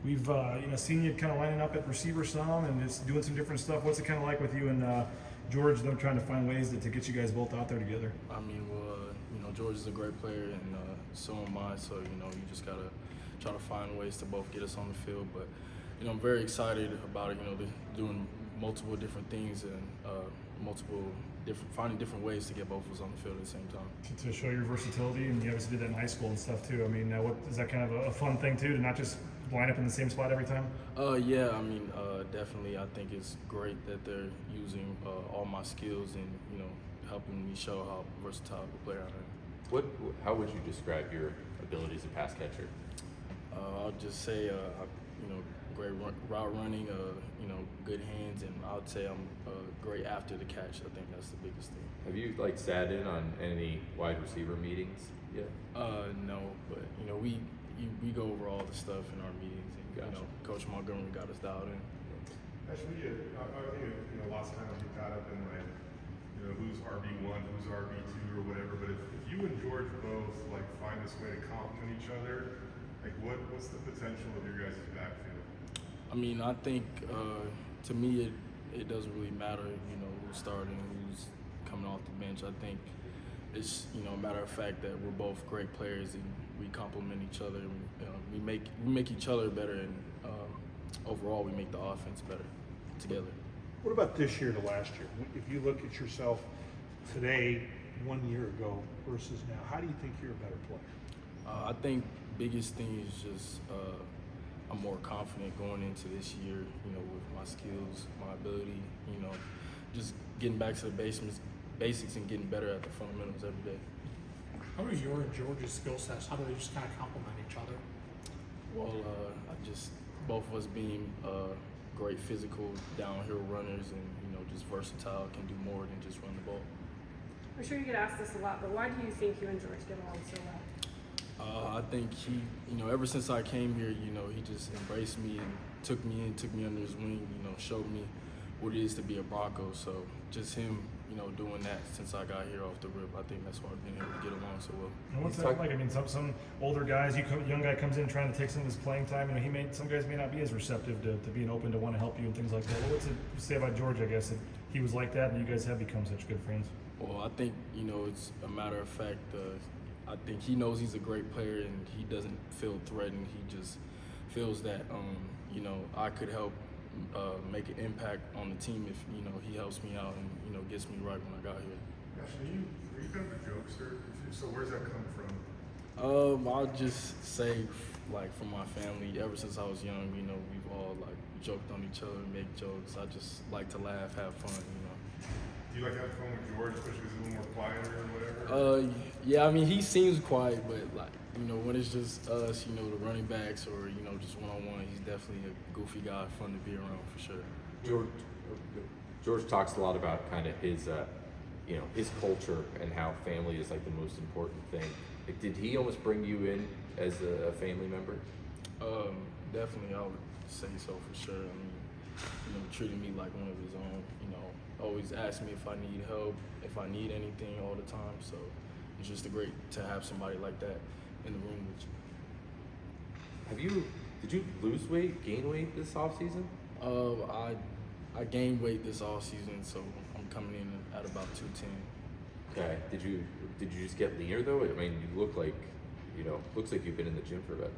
we've seen you kind of lining up at receiver some and just doing some different stuff. What's it kind of like with you and George, them trying to find ways to get you guys both out there together? I mean, well, George is a great player, and so am I. So you just gotta try to find ways to both get us on the field. But I'm very excited about it. Doing multiple different things and finding different ways to get both of us on the field at the same time. To show your versatility, and you obviously did that in high school and stuff too. I mean, what is that kind of a fun thing too, to not just line up in the same spot every time? Yeah, I mean, definitely. I think it's great that they're using all my skills and helping me show how versatile of a player I am. How would you describe your ability as a pass catcher? I'll just say, great route running, good hands, and I'd say I'm great after the catch. I think that's the biggest thing. Have you sat in on any wide receiver meetings yet? No, but we go over all the stuff in our meetings, and Gotcha. Coach Montgomery got us dialed in. Actually, I think lots of times we caught up in who's RB1, who's RB2 or whatever. But if you and George both find this way to complement each other, what's the potential of your guys' backfield? I mean, I think to me it doesn't really matter, who's starting, who's coming off the bench. I think it's a matter of fact that we're both great players and we complement each other. And, we make each other better, and overall we make the offense better together. What about this year to last year? If you look at yourself today, 1 year ago versus now, how do you think you're a better player? I think biggest thing is just I'm more confident going into this year, with my skills, my ability, just getting back to the basics and getting better at the fundamentals every day. How are your and George's skill sets? How do they just kind of complement each other? Well, both of us being great physical downhill runners and just versatile, can do more than just run the ball. I'm sure you get asked this a lot, but why do you think you and George get along so well? I think he, ever since I came here, he just embraced me and took me under his wing, showed me what it is to be a Bronco. So just him, doing that since I got here off the rip, I think that's why I've been able to get along so well. And what's that like? I mean, some older guys, young guy comes in trying to take some of his playing time. Some guys may not be as receptive to being open to want to help you and things like that. What's it say about George? I guess that he was like that, and you guys have become such good friends. Well, I think it's a matter of fact. I think he knows he's a great player, and he doesn't feel threatened. He just feels that I could help make an impact on the team if he helps me out and gets me right when I got here. Ashton, are you kind of a jokester? So where's that come from? I'll just say, from my family, ever since I was young, we've all joked on each other, make jokes. I just like to laugh, have fun, Do you like having fun with George, especially because he's a little more quieter or whatever? Yeah, I mean, he seems quiet, but when it's just us, the running backs or just one-on-one, he's definitely a goofy guy, fun to be around for sure. George talks a lot about kind of his his culture and how family is the most important thing. Did he almost bring you in as a family member? Definitely, I would say so for sure. I mean, treating me like one of his own. Always ask me if I need help, if I need anything all the time. So it's just great to have somebody like that in the room with you. Did you lose weight, gain weight this offseason? I gained weight this off season, so I'm coming in at about 210. Okay. Did you just get leaner though? I mean, you look like looks like you've been in the gym for a bit.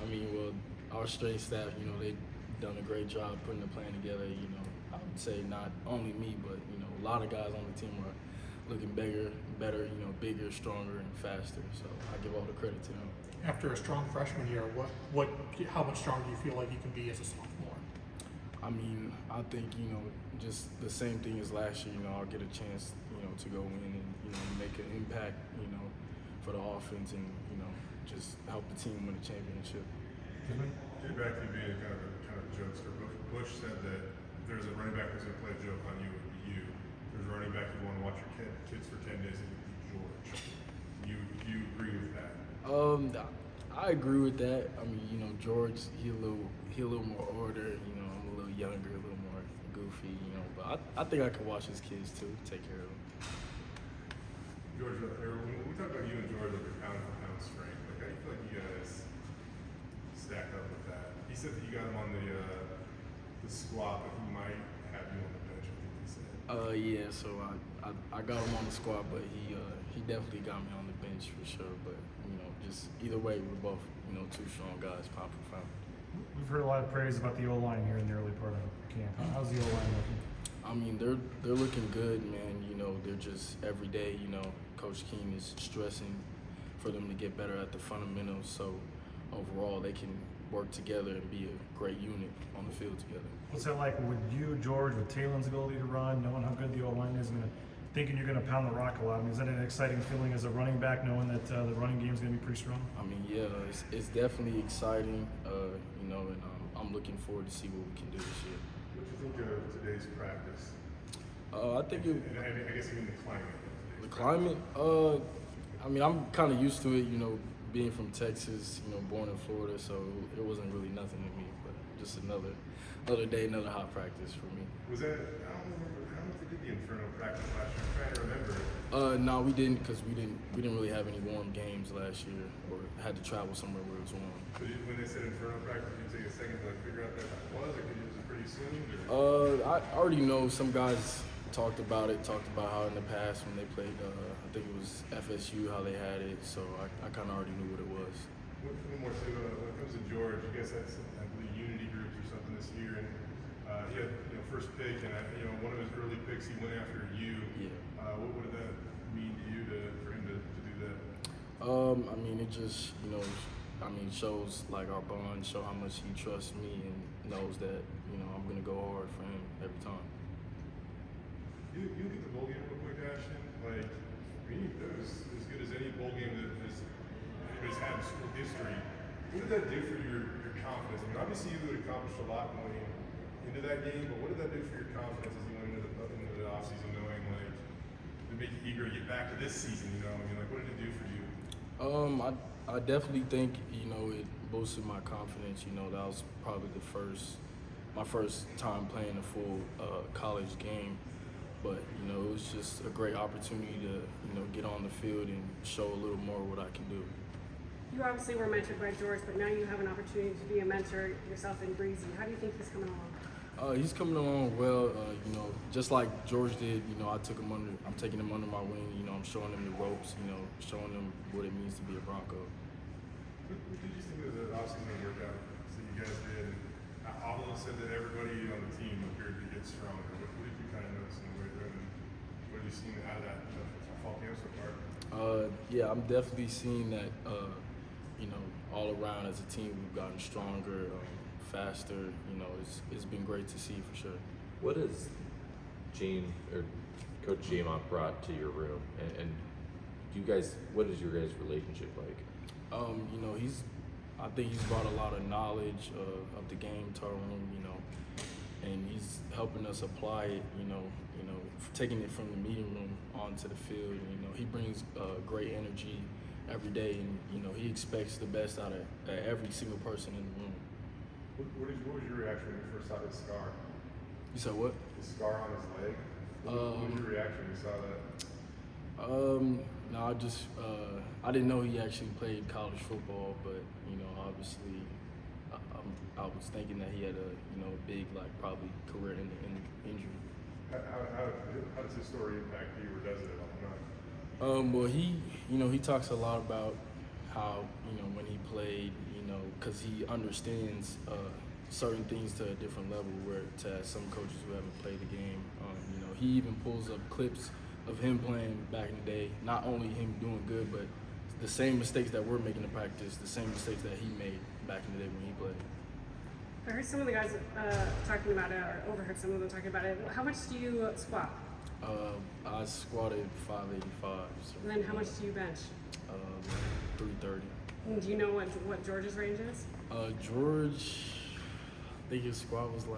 I mean, well, our strength staff, they've done a great job putting the plan together. I would say not only me, but a lot of guys on the team are looking better, bigger, stronger, and faster. So I give all the credit to them. After a strong freshman year, how much stronger do you feel like you can be as a sophomore? I mean, I think just the same thing as last year. I'll get a chance, to go in and make an impact, for the offense and just help the team win a championship. Getting back to you being kind of a jokester, Bush said that if there's a running back who's going to play a joke on you, it would be you. If there's a running back you want to watch your kids for 10 days, it would be George. Do you agree with that? I agree with that. I mean, George, he a little more order. I'm a little younger, a little more goofy. But I think I can watch his kids too, take care of them. George, when we talk about you and George, pound for pound strength, how do you feel like you guys stack up said that you got him on the squad, but he might have you on the bench. I think he said. Yeah. So I got him on the squad, but he definitely got me on the bench for sure. But just either way, we're both two strong guys, pound for pound. We've heard a lot of praise about the O-line here in the early part of camp. How's the O-line looking? I mean, they're looking good, man. They're just every day. Coach King is stressing for them to get better at the fundamentals. So overall, they can work together and be a great unit on the field together. What's that like with you, George, with Taylor's ability to run, knowing how good the O-line is, and thinking you're going to pound the rock a lot? I mean, is that an exciting feeling as a running back, knowing that the running game is going to be pretty strong? I mean, yeah, it's definitely exciting, and I'm looking forward to see what we can do this year. What do you think of today's practice? I think And I guess even the climate. the climate. I mean, I'm kind of used to it. Being from Texas, born in Florida, so it wasn't really nothing to me. But just another day, another hot practice for me. Was that? I don't remember. I don't know if they did the inferno practice last year. I'm trying to remember. No, we didn't, because we didn't really have any warm games last year, or had to travel somewhere where it was warm. But when they said inferno practice, did you take a second to figure out that was, or was it pretty soon? Or? I already know some guys talked about how in the past when they played, I think it was FSU, how they had it. So I kind of already knew what it was. One more too. When it comes to George, you guys had some, I believe, unity groups or something this year, and he had first pick, and one of his early picks, he went after you. Yeah. What did that mean to you for him to do that? I mean, it just shows like our bond, show how much he trusts me and knows that I'm gonna go hard for him every time. You look at the bowl game real quick, Ashton. Like, that was as good as any bowl game that anybody's had in school history. What did that do for your confidence? I mean, obviously you had accomplished a lot going into that game, but what did that do for your confidence as you went into the offseason, knowing like to make you eager to get back to this season? I mean, like, what did it do for you? I definitely think it boosted my confidence. That was probably my first time playing a full college game. But it was just a great opportunity to get on the field and show a little more what I can do. You obviously were mentored by George, but now you have an opportunity to be a mentor yourself in Breezy. How do you think he's coming along? He's coming along well. Just like George did. I'm taking him under my wing. I'm showing him the ropes. Showing him what it means to be a Bronco. What did you think of the offseason workout that you guys did? And Alden said that everybody on the team appeared to get stronger. What did you kind of notice in the weight room? And what have you seen out of that fall camp so far? Yeah, I'm definitely seeing that. All around as a team, we've gotten stronger, faster. It's been great to see for sure. What has Coach Jamont brought to your room, and you guys? What is your guys' relationship like? I think he's brought a lot of knowledge of the game to our room, and he's helping us apply it, taking it from the meeting room onto the field. He brings great energy every day, and he expects the best out of every single person in the room. What was your reaction when you first saw his scar? You said what? The scar on his leg. What was your reaction when you saw that? No, I didn't know he actually played college football, but obviously, I was thinking that he had a big probably career in injury. How does his story impact you, or does it at all? Well, he talks a lot about how when he played, because he understands certain things to a different level, where to some coaches who haven't played the game, he even pulls up clips of him playing back in the day. Not only him doing good, but the same mistakes that we're making in practice, the same mistakes that he made back in the day when he played. I heard some of the guys talking about it, or overheard some of them talking about it. How much do you squat? I squatted 585. So And then how much do you bench? 330. And do you know what George's range is? George, I think his squat was I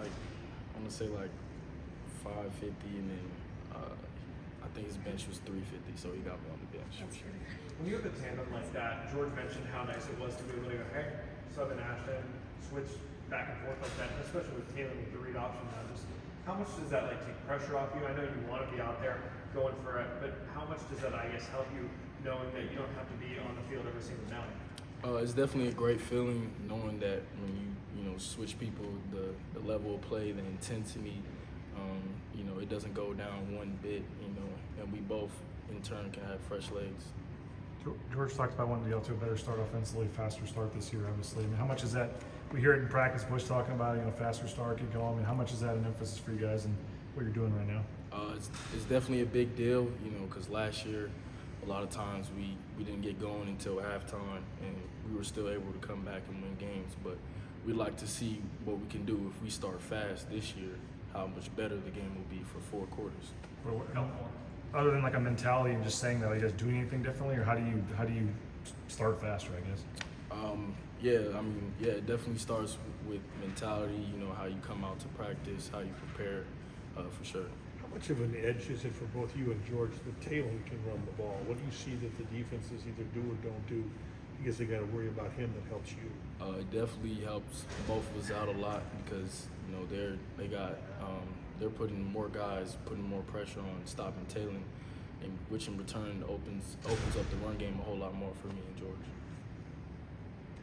want to say 550, and then I think his bench was 350, so he got me on the bench. When you have a tandem like that, George mentioned how nice it was to be able to go, hey, sub and Ashton, switch back and forth like that, especially with Taylor with the read option now. Just how much does that take pressure off you? I know you want to be out there going for it, but how much does that, I guess, help you knowing that you don't have to be on the field every single down? It's definitely a great feeling knowing that when you switch people, the level of play, the intensity. You know, it doesn't go down one bit. You know, and we both in turn can have fresh legs. George talked about wanting to get to a better start offensively, faster start this year, obviously. I mean, how much is that? We hear it in practice, Bush talking about, you know, faster start, get going. I mean, how much is that an emphasis for you guys and what you're doing right now? It's definitely a big deal, you know, because last year, a lot of times we didn't get going until halftime, and we were still able to come back and win games. But we'd like to see what we can do if we start fast this year, how much better the game will be for 4 quarters. Other than like a mentality and just saying that, are you guys doing anything differently, or how do you start faster, I guess? Yeah, I mean, yeah, it definitely starts with mentality, you know, how you come out to practice, how you prepare, for sure. How much of an edge is it for both you and George that Taylor can run the ball? What do you see that the defenses either do or don't do because they got to worry about him that helps you? It definitely helps both of us out a lot because, you know, they're putting more guys, putting more pressure on stopping Taylor, and which in return opens up the run game a whole lot more for me and George.